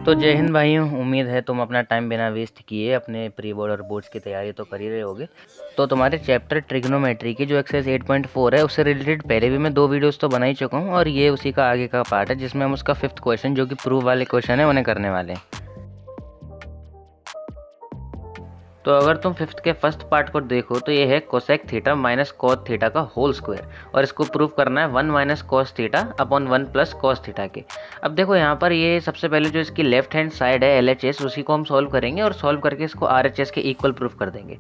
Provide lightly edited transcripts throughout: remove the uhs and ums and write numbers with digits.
तो जय हिंद भाइयों, उम्मीद है तुम अपना टाइम बिना वेस्ट किए अपने प्री बोर्ड और बोर्ड्स की तैयारी तो कर ही रहे होगे। तो तुम्हारे चैप्टर ट्रिग्नोमेट्री की जो एक्सरसाइज 8.4 है उससे रिलेटेड पहले भी मैं 2 वीडियोस तो बना ही चुका हूँ और ये उसी का आगे का पार्ट है जिसमें हम उसका 5th क्वेश्चन जो कि प्रूव वाले क्वेश्चन है उन्हें करने वाले हैं। तो अगर तुम 5th के फर्स्ट पार्ट को देखो तो ये है cosec theta minus cos theta का होल स्क्वायर और इसको प्रूव करना है 1 minus cos theta upon 1 plus cos theta के। अब देखो यहाँ पर ये सबसे पहले जो इसकी लेफ्ट हैंड साइड है LHS उसी को हम सॉल्व करेंगे और सॉल्व करके इसको RHS के इक्वल प्रूव कर देंगे।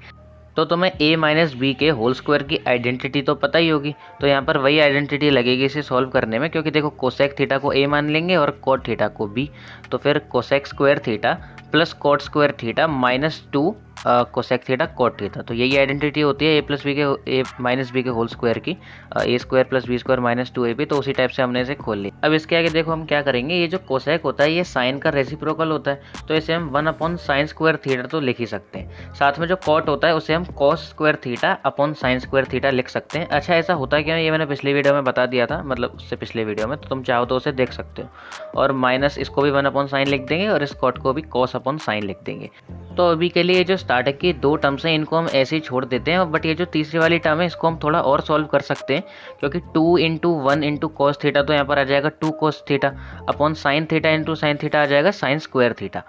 तो तुम्हें a माइनस बी के होल स्क्वायर की आइडेंटिटी तो पता ही होगी, तो यहाँ पर वही आइडेंटिटी लगेगी इसे सॉल्व करने में, क्योंकि देखो कोसेक थीटा को a मान लेंगे और कॉट थीटा को b। तो फिर cosec square theta plus cot square theta minus 2 cosec theta cot theta. तो यही आइडेंटिटी होती है a माइनस बी के होल स्क्वायर की, a square plus B square minus 2ab। तो उसी टाइप से हमने इसे खोल लिया। अब इसके आगे देखो हम क्या करेंगे, ये जो कोसेक होता है ये साइन का रेसिप्रोकल होता है, तो इसे हम 1 अपॉन साइन स्क्वायर थीटा तो लिख ही सकते हैं। साथ में जो कॉट होता है उसे हम cos square theta upon sign square theta लिख सकते हैं। अच्छा, ऐसा होता है क्या, ये मैंने पिछले वीडियो में बता दिया था, मतलब उससे पिछले वीडियो में, तो तुम चाहो तो उसे देख सकते हो। और माइनस इसको भी 1 अपॉन साइन लिख देंगे और इस कॉट को भी कॉस अपॉन साइन लिख देंगे। तो अभी के लिए जो स्टार्टिंग की 2 टर्म्स हैं इनको हम ऐसे ही छोड़ देते हैं, बट ये जो तीसरी वाली टर्म है इसको हम थोड़ा और सॉल्व कर सकते हैं, क्योंकि 2 इंटू 1 इंटू कॉस थीटा, तो यहाँ पर आ जाएगा 2 cos theta upon sine theta into sine theta आ जाएगा साइन स्क्वायर थीटा।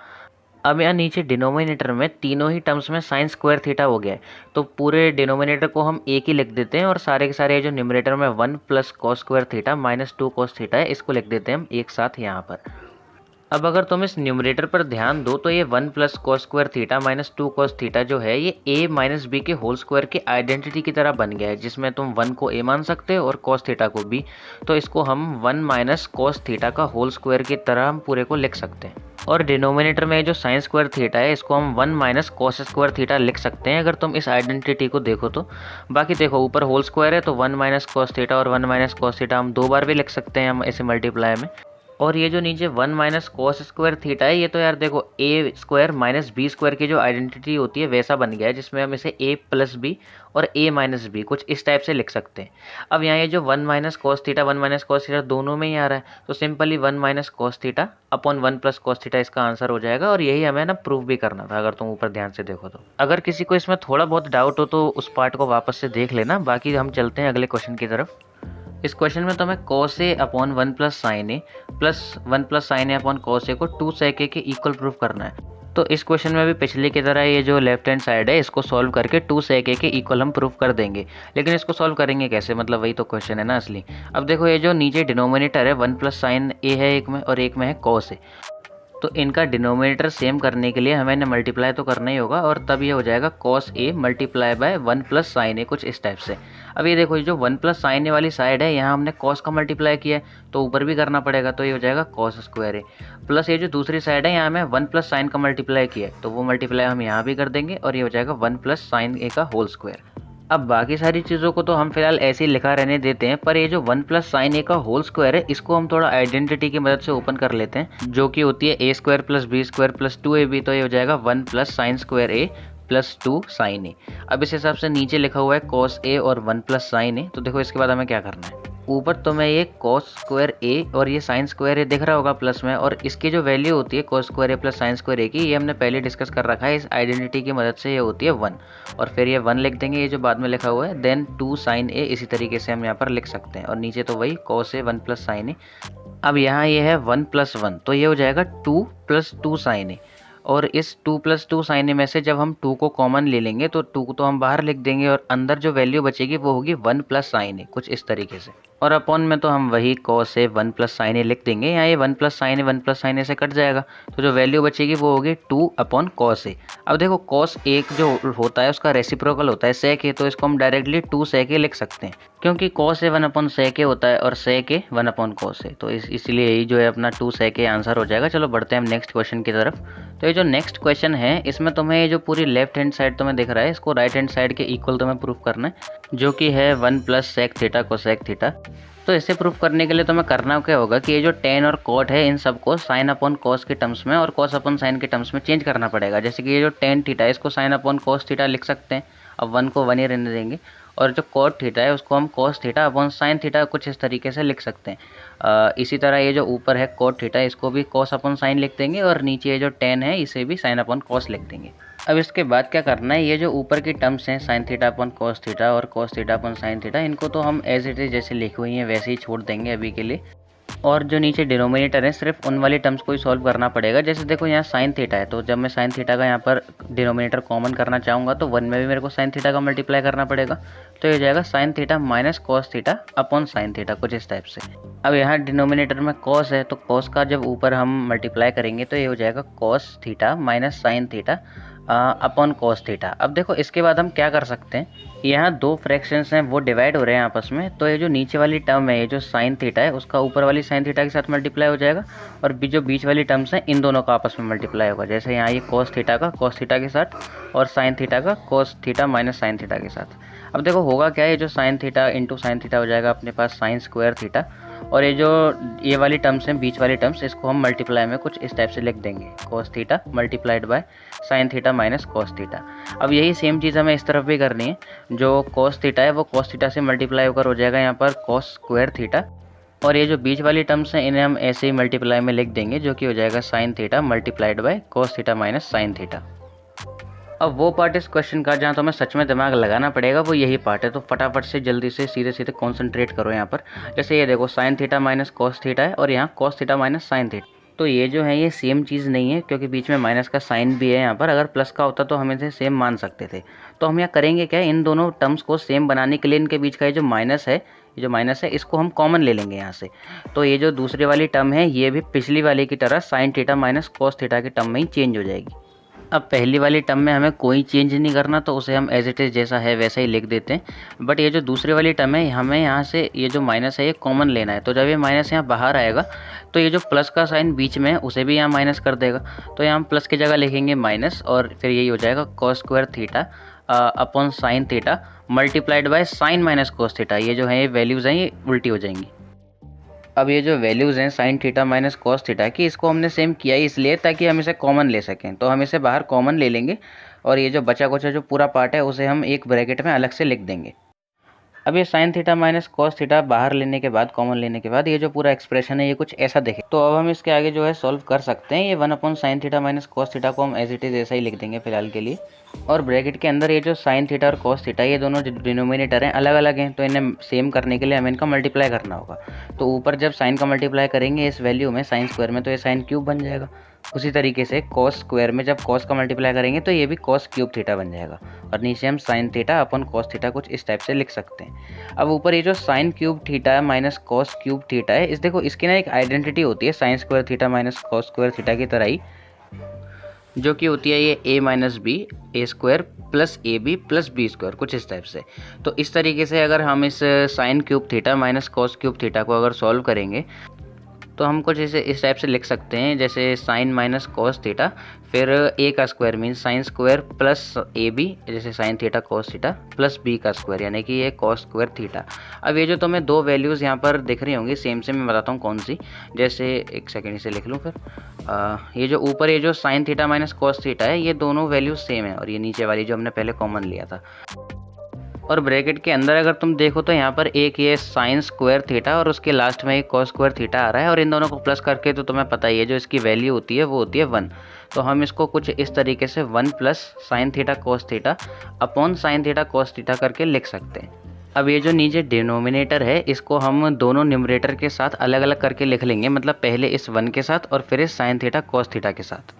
अब यहाँ नीचे डिनोमिनेटर में तीनों ही टर्म्स में साइन स्क्वायर थीटा हो गया है, तो पूरे डिनोमिनेटर को हम एक ही लिख देते हैं और सारे के सारे जो न्यूमरेटर में 1 plus cos square theta minus 2 cos theta है इसको लिख देते हैं हम एक साथ यहाँ पर। अब अगर तुम इस न्यूमरेटर पर ध्यान दो तो ये 1 plus cos square theta minus 2 cos theta जो है ये a माइनस बी के होल स्क्वायर की आइडेंटिटी की तरह बन गया है, जिसमें तुम 1 को a मान सकते हो और कॉस थीटा को b। तो इसको हम 1 माइनस कॉस थीटा का होल स्क्वायर की तरह हम पूरे को लिख सकते हैं। और डिनोमिनेटर में जो साइन स्क्वायर थीटा है इसको हम 1 माइनस कॉस स्क्वायर थीटा लिख सकते हैं अगर तुम इस आइडेंटिटी को देखो तो। बाकी देखो ऊपर होल स्क्वायर है तो 1 माइनस कॉस थीटा और 1 माइनस कॉस थीटा हम 2 बार भी लिख सकते हैं हम ऐसे मल्टीप्लाई में। और ये जो नीचे 1 माइनस कॉस स्क्वायर थीटा है ये तो यार देखो a square minus B square की जो आइडेंटिटी होती है वैसा बन गया है, जिसमें हम इसे a प्लस बी और a माइनस बी कुछ इस टाइप से लिख सकते हैं। अब यहाँ ये जो 1 minus cos theta 1 minus cos theta दोनों में ही आ रहा है, तो simply 1 minus cos theta upon 1 plus cos theta इसका आंसर हो जाएगा। और यही हमें ना प्रूफ भी करना था, अगर तुम ऊपर ध्यान से देखो तो। अगर किसी को इसमें थोड़ा बहुत डाउट हो तो उस पार्ट को वापस से देख लेना। बाकी हम चलते हैं अगले क्वेश्चन की तरफ। इस क्वेश्चन में तुम्हें cos A upon 1 plus sine A plus 1 plus sine A upon cos A को 2 सेक ए के इक्वल प्रूफ करना है। तो इस क्वेश्चन में भी पिछले की तरह ये जो लेफ्ट हैंड साइड है इसको सॉल्व करके 2 सेक ए के इक्वल हम प्रूफ कर देंगे। लेकिन इसको सॉल्व करेंगे कैसे, मतलब वही तो क्वेश्चन है ना असली। अब देखो ये जो नीचे डिनोमिनेटर है 1 प्लस साइन ए है एक में और एक में है कॉस ए, तो इनका डिनोमिनेटर सेम करने के लिए हमें इन्हें मल्टीप्लाई तो करना ही होगा, और तब ये हो जाएगा cos A multiply by 1 plus sine A कुछ इस टाइप से। अब ये देखो ये जो 1 प्लस साइन ए वाली साइड है यहाँ हमने कॉस का मल्टीप्लाई किया है तो ऊपर भी करना पड़ेगा, तो ये हो जाएगा कॉस स्क्वायर ए। प्लस ये जो दूसरी साइड है यहाँ हमें 1 प्लस साइन का मल्टीप्लाई किया है तो वो मल्टीप्लाई हम यहाँ भी कर देंगे और ये हो जाएगा 1 प्लस साइन ए का होल स्क्वायर। अब बाकी सारी चीज़ों को तो हम फिलहाल ऐसे ही लिखा रहने देते हैं, पर ये जो 1 प्लस साइन ए का होल स्क्वायर है इसको हम थोड़ा आइडेंटिटी की मदद से ओपन कर लेते हैं, जो कि होती है a square plus B square plus 2ab। तो ये हो जाएगा 1 plus sine square A plus 2 sine A. अब इस हिसाब से नीचे लिखा हुआ है कॉस ए और 1 प्लस साइन ए। तो देखो इसके बाद हमें क्या करना है, ऊपर तुम्हें ये कॉस स्क्वायर ए और ये साइन स्क्वायर ए दिख रहा होगा प्लस में, और इसकी जो वैल्यू होती है cos square A plus sine square ए की, ये हमने पहले डिस्कस कर रखा है इस आइडेंटिटी की मदद से, ये होती है 1। और फिर ये 1 लिख देंगे ये जो बाद में लिखा हुआ है, देन 2 साइन ए, इसी तरीके से हम यहाँ पर लिख सकते हैं। और नीचे तो वही cos A 1 plus sine A. अब यहाँ ये है 1 प्लस 1 तो ये हो जाएगा 2 प्लस 2 साइन ए। और इस 2 प्लस 2 साइन ए में से जब हम 2 को कॉमन ले लेंगे तो 2 तो हम बाहर लिख देंगे और अंदर जो वैल्यू बचेगी वो होगी 1 प्लस साइन ए कुछ इस तरीके से। और अपॉन में तो हम वही कॉस ए 1 प्लस साइन ए लिख देंगे, यहाँ ये 1 प्लस साइन ए 1 प्लस साइन ए से कट जाएगा, तो जो वैल्यू बचेगी वो होगी 2 अपॉन कॉस ए। अब देखो कॉस ए जो होता है उसका रेसिप्रोकल होता है सेक ए, तो इसको हम डायरेक्टली 2 सेक ए लिख सकते हैं, क्योंकि कॉस ए 1 अपॉन सेक ए होता है और सेक ए 1 अपॉन कॉस ए। तो इसलिए यही जो है अपना 2 सेक ए आंसर हो जाएगा। चलो बढ़ते हैं हम नेक्स्ट क्वेश्चन की तरफ। तो ये जो नेक्स्ट क्वेश्चन है इसमें तुम्हें ये जो पूरी लेफ्ट हैंड साइड तुम्हें दिख रहा है इसको राइट हैंड साइड के इक्वल तुम्हें प्रूफ करना है, जो कि है 1 plus sec theta cosec theta. तो इसे प्रूफ करने के लिए तुम्हें करना क्या होगा कि ये जो टेन और कॉट है इन सबको साइन अपॉन कॉस के टर्म्स में और कॉस अपॉन साइन के टर्म्स में चेंज करना पड़ेगा। जैसे कि ये जो टेन थीटा है इसको साइन अपॉन कॉस थीटा लिख सकते हैं, अब 1 को 1 ही रहने देंगे, और जो कॉट थीटा है उसको हम cos theta upon sine theta कुछ इस तरीके से लिख सकते हैं। इसी तरह ये जो ऊपर है कॉट थीटा, इसको भी कॉस अपॉन साइन लिख देंगे, और नीचे ये जो टेन है इसे भी साइन अपॉन कॉस लिख देंगे। अब इसके बाद क्या करना है, ये जो ऊपर की टर्म्स हैं sine theta upon cos theta और cos theta upon sine theta, इनको तो हम एज इट इज़ जैसे लिखी हुई हैं वैसे ही छोड़ देंगे अभी के लिए। और जो नीचे डिनोमिनेटर है सिर्फ उन वाली टर्म्स को ही सॉल्व करना पड़ेगा। जैसे देखो यहाँ साइन थीटा है, तो जब मैं साइन थीटा का यहाँ पर डिनोमिनेटर कॉमन करना चाहूँगा तो 1 में भी मेरे को साइन थीटा का मल्टीप्लाई करना पड़ेगा। तो ये हो जाएगा sine theta minus cos theta upon sine theta कुछ इस टाइप से। अब यहाँ डिनोमिनेटर में कॉस है, तो कॉस का जब ऊपर हम मल्टीप्लाई करेंगे तो ये हो जाएगा cos theta minus sign theta upon cos theta. अब देखो इसके बाद हम क्या कर सकते हैं, यहाँ दो फ्रैक्शंस हैं वो डिवाइड हो रहे हैं आपस में, तो ये जो नीचे वाली टर्म है ये जो साइन थीटा है उसका ऊपर वाली साइन थीटा के साथ मल्टीप्लाई हो जाएगा, और जो बीच वाली टर्म्स हैं इन दोनों का आपस में मल्टीप्लाई होगा। जैसे यहाँ ये कॉस थीटा का कॉस थीटा के साथ और साइन थीटा का cos theta minus sine theta के साथ। अब देखो होगा क्या है, ये जो sign theta into sine theta हो जाएगा अपने पास साइन स्क्वायर थीटा, और ये जो ये वाली टर्म्स हैं बीच वाली टर्म्स इसको हम मल्टीप्लाई में कुछ इस टाइप से लिख देंगे, cos theta multiplied by sine theta minus cos theta. अब यही सेम चीज़ हमें इस तरफ भी करनी है, जो कॉस थीटा है वो कॉस थीटा से मल्टीप्लाई होकर हो जाएगा यहाँ पर कॉस स्क्वायर थीटा, और ये जो बीच वाली टर्म्स हैं इन्हें हम ऐसे ही मल्टीप्लाई में लिख देंगे, जो कि हो जाएगा sine theta multiplied by cos theta minus sine theta. अब वो पार्ट इस क्वेश्चन का जहाँ तो हमें सच में दिमाग लगाना पड़ेगा वो यही पार्ट है, तो फटाफट से जल्दी से सीधे सीधे कॉन्सेंट्रेट करो यहाँ पर। जैसे ये देखो sine theta minus cos theta है और यहाँ cos theta minus sine theta, तो ये जो है ये सेम चीज़ नहीं है क्योंकि बीच में माइनस का साइन भी है यहाँ पर। अगर प्लस का होता तो हम इसे सेम मान सकते थे। तो हम यहाँ करेंगे क्या, इन दोनों टर्म्स को सेम बनाने के लिए इनके बीच का ये जो माइनस है, ये जो माइनस है इसको हम कॉमन ले लेंगे यहाँ से। तो ये जो दूसरी वाली टर्म है ये भी पिछली वाली की तरह sine theta minus cos theta की टर्म में ही चेंज हो जाएगी। अब पहली वाली टर्म में हमें कोई चेंज नहीं करना, तो उसे हम एज इट इज़ जैसा है वैसा ही लिख देते हैं। बट ये जो दूसरी वाली टर्म है हमें यहाँ से ये जो माइनस है ये कॉमन लेना है, तो जब ये माइनस यहाँ बाहर आएगा तो ये जो प्लस का साइन बीच में है उसे भी यहाँ माइनस कर देगा। तो यहाँ हम प्लस की जगह लिखेंगे माइनस, और फिर यही हो जाएगा cos square theta upon sine theta multiplied by sine minus cos theta. ये जो है ये वैल्यूज़ हैं ये उल्टी हो जाएंगी। अब ये जो वैल्यूज़ हैं sine theta minus cos theta की, इसको हमने सेम किया ही इसलिए ताकि हम इसे कॉमन ले सकें, तो हम इसे बाहर कॉमन ले लेंगे, और ये जो बचा कुचा जो पूरा पार्ट है उसे हम एक ब्रैकेट में अलग से लिख देंगे। अब ये sine theta minus cos theta बाहर लेने के बाद, कॉमन लेने के बाद, ये जो पूरा एक्सप्रेशन है ये कुछ ऐसा दिखे। तो अब हम इसके आगे जो है सॉल्व कर सकते हैं। ये 1 upon sine theta minus cos theta को हम एज इट इज़ ऐसा ही लिख देंगे फिलहाल के लिए, और ब्रैकेट के अंदर ये जो साइन थीटा और कॉस थीटा ये दोनों डिनोमिनेटर हैं अलग अलग हैं, तो इन्हें सेम करने के लिए हमें इनका मल्टीप्लाई करना होगा। तो ऊपर जब साइन का मल्टीप्लाई करेंगे इस वैल्यू में साइन स्क्वायर में, तो ये साइन क्यूब बन जाएगा। उसी तरीके से कॉस स्क्वायर में जब कॉस का मल्टीप्लाई करेंगे तो ये भी कॉस क्यूब थीटा बन जाएगा, और नीचे हम साइन थीटा अपन कॉस थीटा कुछ इस टाइप से लिख सकते हैं। अब ऊपर ये जो sine cube theta minus cos cube theta है, इस देखो इसकी ना एक आइडेंटिटी होती है sine square theta minus cos square theta की तरह ही, जो कि होती है ये a minus B A square plus A B plus B square कुछ इस टाइप से। तो इस तरीके से अगर हम इस sign cube theta minus cos cube theta को अगर सॉल्व करेंगे तो हम कुछ इस टाइप से लिख सकते हैं, जैसे साइन माइनस कॉस थीटा फिर a का square means sine square plus A B, जैसे sine theta cos theta plus b का स्क्वायर यानी कि ये कॉस स्क्वायर थीटा। अब ये जो तुम्हें दो वैल्यूज़ यहाँ पर दिख रही होंगी सेम से, मैं बताता हूँ कौन सी। जैसे एक सेकेंड इसे लिख लूँ फिर। ये जो ऊपर ये जो sine theta minus cos theta है ये दोनों वैल्यूज़ सेम है, और ये नीचे वाली जो हमने पहले कॉमन लिया था। और ब्रैकेट के अंदर अगर तुम देखो तो यहाँ पर एक ये साइन स्क्वायर थीटा और उसके लास्ट में एक कॉस स्क्वायर थीटा आ रहा है, और इन दोनों को प्लस करके तो तुम्हें पता ही है जो इसकी वैल्यू होती है वो होती है 1। तो हम इसको कुछ इस तरीके से 1 plus sign theta cos theta upon sine theta cos theta करके लिख सकते हैं। अब ये जो नीचे डिनोमिनेटर है इसको हम दोनों न्यूमरेटर के साथ अलग अलग करके लिख लेंगे, मतलब पहले इस 1 के साथ और फिर इस साइन थीटा कॉस थीटा के साथ,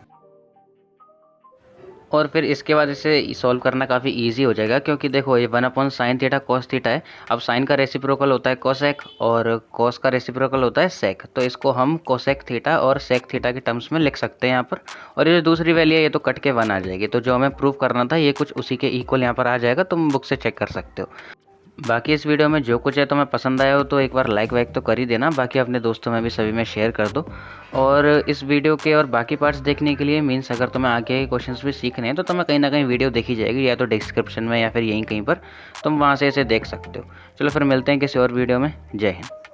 और फिर इसके बाद इसे सॉल्व करना काफ़ी इजी हो जाएगा, क्योंकि देखो ये 1 upon sine theta cos theta है। अब साइन का रेसिप्रोकल होता है कोसेक और कॉस का रेसिप्रोकल होता है सेक, तो इसको हम कोसेक थीटा और सेक थीटा के टर्म्स में लिख सकते हैं यहाँ पर। और ये जो दूसरी वैल्यू है ये तो कट के 1 आ जाएगी, तो जो हमें प्रूव करना था ये कुछ उसी के इक्वल यहाँ पर आ जाएगा, तुम बुक से चेक कर सकते हो। बाकी इस वीडियो में जो कुछ है तुम्हें पसंद आया हो तो एक बार लाइक वाइक तो कर ही देना, बाकी अपने दोस्तों में भी सभी में शेयर कर दो। और इस वीडियो के और बाकी पार्ट्स देखने के लिए मीन्स अगर तुम्हें आगे के क्वेश्चंस भी सीखने हैं तो तुम्हें कहीं ना कहीं वीडियो देखी जाएगी, या तो डिस्क्रिप्शन में या फिर यहीं कहीं पर तुम वहाँ से इसे देख सकते हो। चलो फिर मिलते हैं किसी और वीडियो में। जय हिंद।